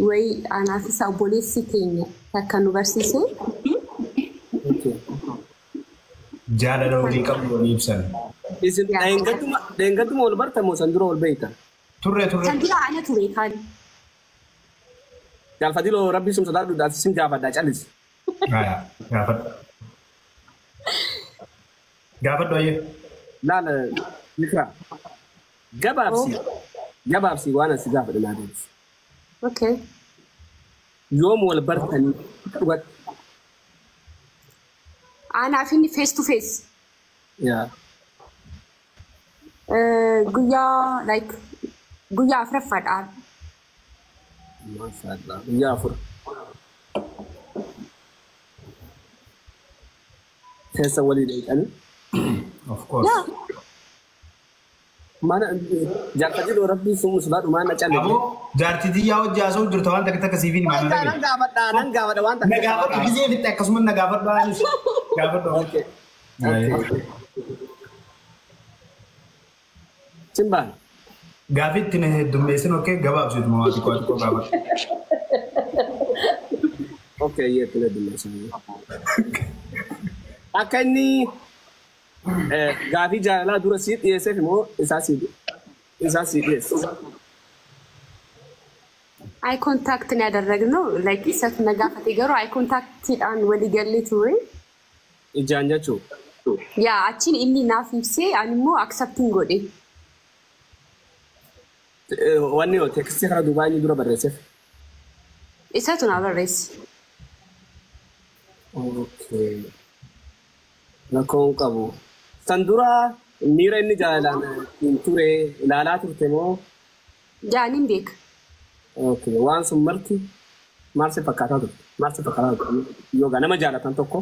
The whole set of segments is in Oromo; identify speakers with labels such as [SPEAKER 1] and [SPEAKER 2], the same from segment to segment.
[SPEAKER 1] وي أنا في سأبوليسي كينيا كانوا برسيسي.
[SPEAKER 2] جالا لو دي كم يبسن.
[SPEAKER 3] إذن دينغتم والبرتا مو سندرو والبيتا.
[SPEAKER 2] ترى.
[SPEAKER 1] سندرو أنا تري كان.
[SPEAKER 3] قال فديلو ربي سم صدار دات سم جافا داج أليس.
[SPEAKER 2] جافا دويه.
[SPEAKER 3] لا يكرا. جابابسي وانا سجافة دلاديس.
[SPEAKER 1] أوكي.
[SPEAKER 3] يوم والبرتا وات.
[SPEAKER 1] أنا عارفيني فيس تو فيس.
[SPEAKER 3] يا.
[SPEAKER 1] قويا like قويا فرفد عاد.
[SPEAKER 3] ما شاء الله قويا فر. كيس ولي ليك أنا.
[SPEAKER 2] Of course.
[SPEAKER 3] mana jarta jiru rabbi sumu subhanahu mana chale
[SPEAKER 2] abo jarti di yaw jaso jurtawan tak tak sivini mana lagi
[SPEAKER 3] nan gawada wanta
[SPEAKER 2] nagawada gize fitta kasmun nagawada anis gawada
[SPEAKER 3] okay simban
[SPEAKER 2] gafit tine dumbesin okay gabab sut mawati ko gabab
[SPEAKER 3] okay ye tine dumbesin akani gafi jala dura sit ESF mo isasi yes
[SPEAKER 1] I contact nadaragno like isat nagafati garo I contacted an wali gallitu
[SPEAKER 3] ijanja chu
[SPEAKER 1] yeah achin inni nafimse animo accepting godi
[SPEAKER 3] wani o text khara dubai ni dura barresef
[SPEAKER 1] isatu na barres
[SPEAKER 3] okay na kon kabu Sandura nira ini jalan ture lala turte mo
[SPEAKER 1] janin bek
[SPEAKER 3] okay wan sumarti marse pakata yoga nama jala tanto ko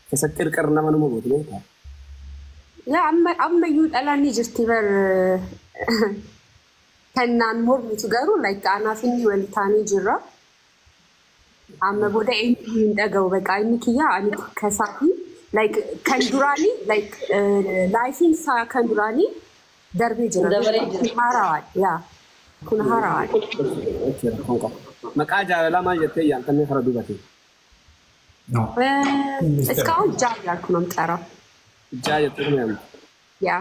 [SPEAKER 3] kesakir karna manu mo bodu ta
[SPEAKER 1] ya amma yud alani jirtibar kanan mor mitugaru like ana finni waltani jirra amma boda indagaw baka inikiya ani kasati like kandurani like life in sa kandurani darbe jira harawat ya kun harawat
[SPEAKER 3] makaja lama jete yan tan khara dubati
[SPEAKER 2] no
[SPEAKER 1] iskaun jaya kunum tara
[SPEAKER 3] jaya tunyam
[SPEAKER 1] ya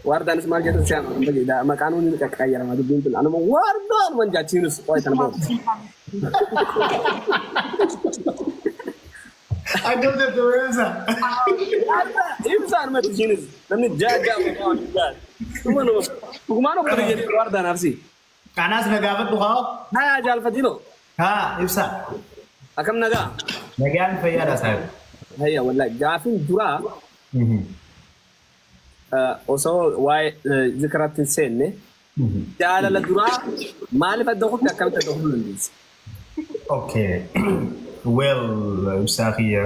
[SPEAKER 3] wardan smar jete sian bagi da makanu ni kakayar ma dubin anu wardan man jachinus oi tan bo
[SPEAKER 2] I don't have to answer.
[SPEAKER 3] Insan mati jenis, namni jaga macam juga. Kumano pergi jadi warda nafsi.
[SPEAKER 2] Kanas nagawat tu kau?
[SPEAKER 3] Nah, jal fadilo.
[SPEAKER 2] Ha, ifsa.
[SPEAKER 3] Akam naga.
[SPEAKER 2] Nagaan fayada sahib.
[SPEAKER 3] Haya, wallah. Gafin dura. Also, why zikrat sen ne? Jala la dura. Mali fadokh takam tadokh lindis.
[SPEAKER 2] Okay. Well, Sakia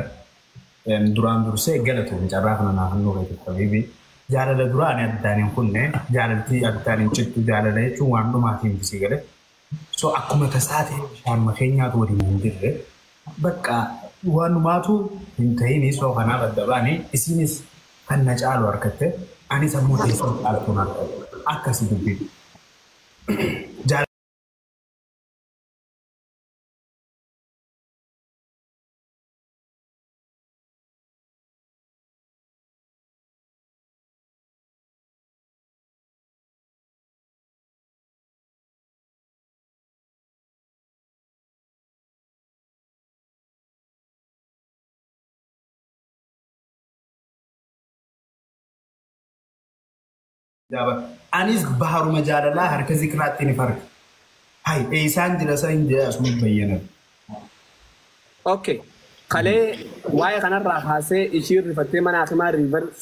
[SPEAKER 2] and Duran Durse Galato, Jarafana Nahano, maybe Jara Duran at Dining Kunne, Jarati at Dining Chip to Jara to one to Martin cigarette. So Akumatasati and Mahenia to the but one Matu in Tainis of another Davani is in his unnatural workate and it's a motive Alpona Akasi. Anis baharu majalala harka zikrat ini fark. Hai, isan dirasa India asmut bayana.
[SPEAKER 3] Okay. Kale why kana rahase ishir rifatte mana akma river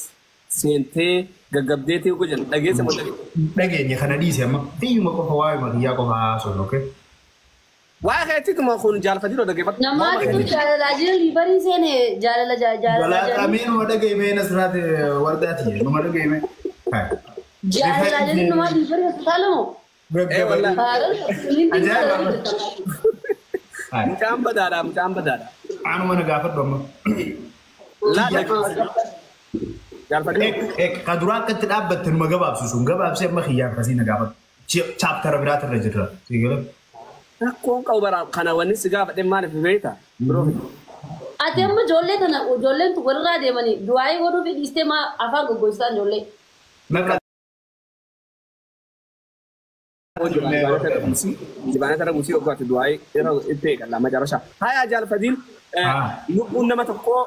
[SPEAKER 3] sente gagabdete ko jan dage sa mo
[SPEAKER 2] dage ni kana di sama ti mo ko hawai ma ya ko ha so okay.
[SPEAKER 3] Why khati tuma khun jal fadilo dage bat
[SPEAKER 4] namaz tu jala river se ne jala
[SPEAKER 2] wala amin mo dage me nasrat wardati mo dage me hai
[SPEAKER 4] jala namaz river se talo
[SPEAKER 3] eh wala
[SPEAKER 2] hai
[SPEAKER 3] mukam badara
[SPEAKER 2] anu mana gafat dom
[SPEAKER 3] la jal fadilo
[SPEAKER 2] kadura ka tidabat magabab susun gabab se ma khiyar khazina gafat chapter birat rajra sigala
[SPEAKER 3] Rakkoon qabu bara kana wanni si gaafadhe maaliif beektaa? Biroo.
[SPEAKER 4] Ati amma ijoollee tana ijoolleen tu walirraa deemanii du'aayii godhuu fi dhiistee maa afaan goggogsaan ijoollee.
[SPEAKER 3] Jibana tara gusii oggatti du'aayii yeroo itti eegalla macarashaa. Haa jaalfadiin lubbuun nama tokkoo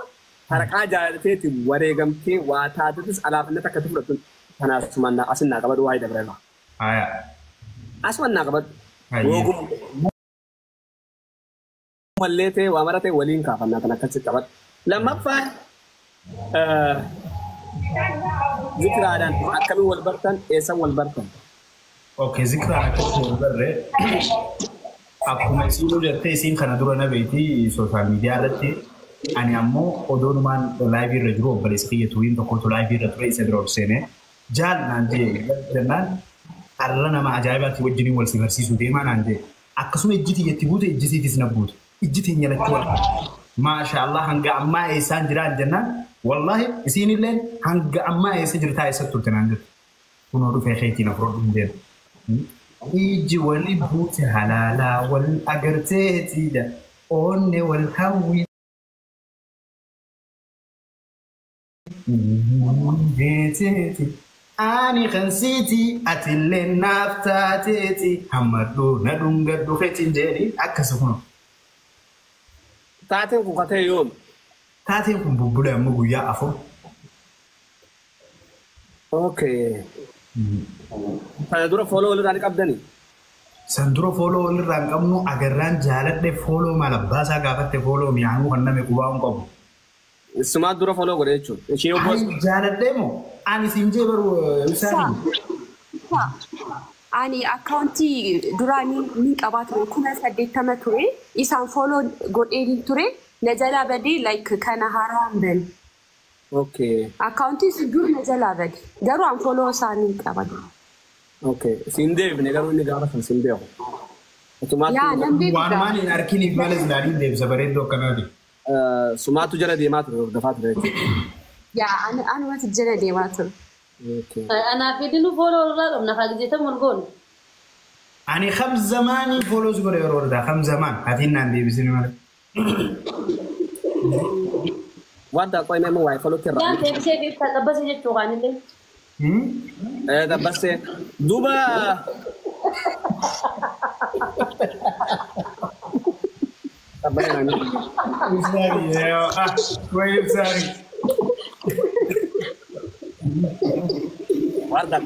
[SPEAKER 3] haraqaa jaalateeti wareegamtee waa taatetis alaafannata akkatti fudhattu kanaaf sumannaa asinnaa qabadhu waa'ee dabareera. Asumannaa qabadhu. Mallee ta'e waa mara ta'e waliin kaafannaa kan akkasitti qabadhu. Lammaffaan zikiraadhaan akkamiin wal bartan eessan wal bartan.
[SPEAKER 2] Okay, zikiraan akkatti wal barree akkuma isin jettee isin kana dura na beekti sooshaal miidiyaa irratti ani ammoo odoonumaan laayivii irra jiru obboleessa kiyya tuwiin tokkotu laayivii irra ture isa bira ol seenee jaal naan jee jennaan har'a nama ajaa'ibaatti wajjiniin wal si barsiisuu deemaa naan jee akkasuma ijjiti jetti buute ijjitiitis na buute ijjitiin jalatti wal maashaallah hanga ammaa eessaan jiraan jennaan wallahi isiinilleen hanga ammaa eessa jirtaa eessatti turte naan jettu kunoo dhufee keetiin afrodhu hin deemu. Iji wali buute halaalaa wal agarteetidha oonne wal hawwi. Ani kan siiti atillee naaf taateeti hammadhuu na dhungadhu fetiin jedhi akkasa kuno.
[SPEAKER 3] Taateen kun katee yoom?
[SPEAKER 2] Taateen kun bubbula ammoo guyyaa afur.
[SPEAKER 3] Okay. Kana dura follow walirraa ni qabdanii?
[SPEAKER 2] San dura follow walirraa hin qabnu agarraan jaaladhe follow maal abbaasaa gaafatte follow mi'aanuu kan namni qubaa hin qabu.
[SPEAKER 3] Sumaat dura follow godhe jechuudha. Ishee
[SPEAKER 2] obboos jaaladhee moo ani siin jee baru isaanii.
[SPEAKER 1] Ani akkaawuntii duraanii ni qabaa ture 18 ture isaan follow godhee ture na jalaa badee like kana haaraan bal.
[SPEAKER 3] Okay.
[SPEAKER 1] Akkaawuntii dur na jalaa badee garuu an follow isaanii qaban.
[SPEAKER 3] Okay. Siin deebine garuu inni gaafa kan siin beeku.
[SPEAKER 1] Yaa nan beeku.
[SPEAKER 2] Waan maan hin arginiif malee ilaaliin deebisa bareeddoo akkanaati.
[SPEAKER 3] Sumaatu jala deemaa ture hordofaa ture jechuudha.
[SPEAKER 1] Yaa anumatti jala deemaa ture.
[SPEAKER 4] Anaaf idinu follow irraa qabna fageessee morgoon.
[SPEAKER 2] Ani kham zamaanii follow si godhe yeroo irraa kham zamaan atiin naan deebisini malee.
[SPEAKER 3] Wanta qoy memo waa'ee follow tirra.
[SPEAKER 4] Yaan deebisee fi tabbasee jechuu qaanillee.
[SPEAKER 3] Tabbasee duuba. Tabbasee naani.
[SPEAKER 2] Sorry.
[SPEAKER 3] Guarda,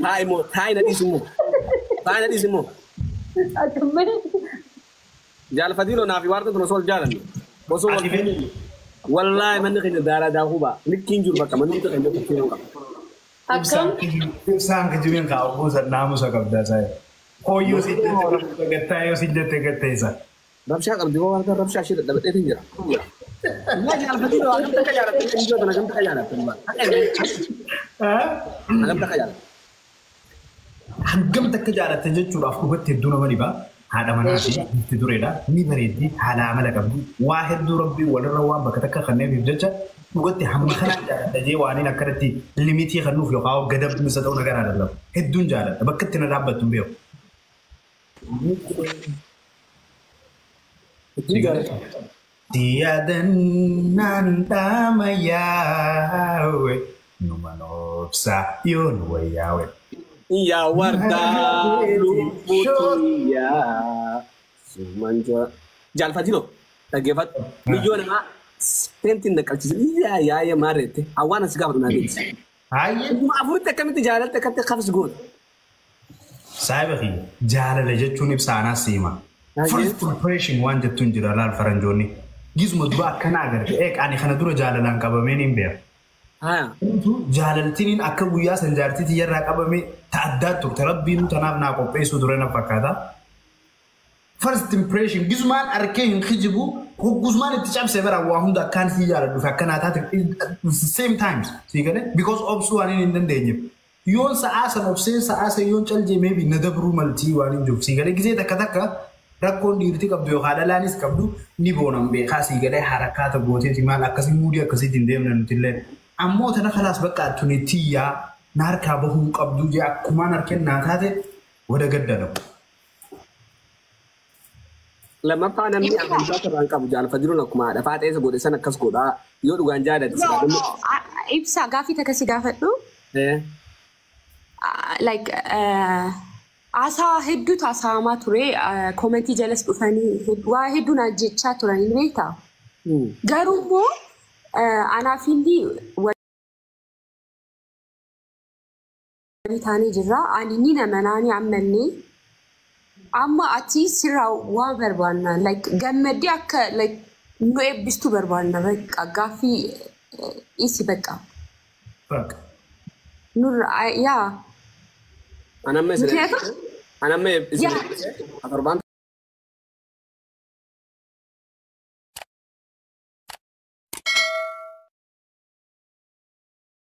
[SPEAKER 3] tai na disimu. Jaalfadilo naafi warta tuna sol jaalan. Boso wal wallahi man khina dara da huba. Nikin jur baka man mutu kan da kike ka.
[SPEAKER 4] Akkam
[SPEAKER 2] ibsaan ka jiwen ka abu sa namu sa kabda sai. Koyo si gattayo si jette gattaysa.
[SPEAKER 3] Rabsha qabdi warta rabsha shi da bade tin jira. Na jaalfadilo agam ta kajara tin jo tana agam ta kajara tin ba. Agam ta kajara.
[SPEAKER 2] Hangam takka jaalatte jechuudhaaf dhugatti hedduu nama dhibaa haadha manaa fi itti dureedha ni bareeddi haala amala qabdi waa hedduu rabbii walirra waan bakka takka kanneef jecha dhugatti hamma kanaan jaaladha jee waaniin akkanatti limitii kannuuf yookaan gadabni isa ta'uu nagaa dalagu hedduun jaaladha bakka itti na dhaabbattu hin beeku. Yaadannaan dhaama yaawe numa noobsa yoo nu wayyaawe.
[SPEAKER 3] Ya warda luputia sumanja Jaalfadilo dhaggeeffat biyyoon nama pentiin naqalchiisu ya maarrette awwaana si gaafatu naageessi. Hayyee afuritti akkamitti jaalalte akkatti qabs goota.
[SPEAKER 2] Saayiba fi jaalala jechuun ibsaanaa siima. First impression waan jettuun jira laal faranjoonni. Gizuma dura akkana agarte ani kana dura jaalalaan qabameen hin beeku. Jaalaltiin akka guyyaa san jaartiitii irraa qabame ta'addaa turte rabbiin tanaaf naa qopheessuu ture na fakkaata. First impression gisumaan arkee hin kijibu gusmaan itti cabsee bara waa hunda akkaan si jaaladhu fi akkanaa taate same times si gale because obsuu waan hin dandeenyeef yoon sa'aa san obsee sa'aa san yoon caljee maybe na dabruu maltii waan hin jiru si gale gisee takka takka rakkoon dhiirti qabdu yookaan dhalaanis qabdu ni boonan beekaa si gale harakaata gooteeti maal akkasii muudii akkasitti hin deemne nuti illee. Ammoo tana khalaas bakka tunitiyyaa naarkaa bahuu qabdu jee akkumaan harkeen naa taate wada gaddanamu.
[SPEAKER 3] لما فانا مي أمانات الرانك أبو جال فديرون لكم هذا فات إيش قول سنة كسر قولا يودو غانجا ده
[SPEAKER 1] إبسا غافي تكسي غافتو
[SPEAKER 3] إيه
[SPEAKER 1] like asa heddu tasama ture commenti jelas dhufani wa heddu na jecha turani beekta garummo anafindi walitani jirra anini namanani ammanni amma ati sirra wa barbaanna like gammadi akka like no ebistu barbaanna beka gafi isi beka nur ya
[SPEAKER 3] أنا ما أفربان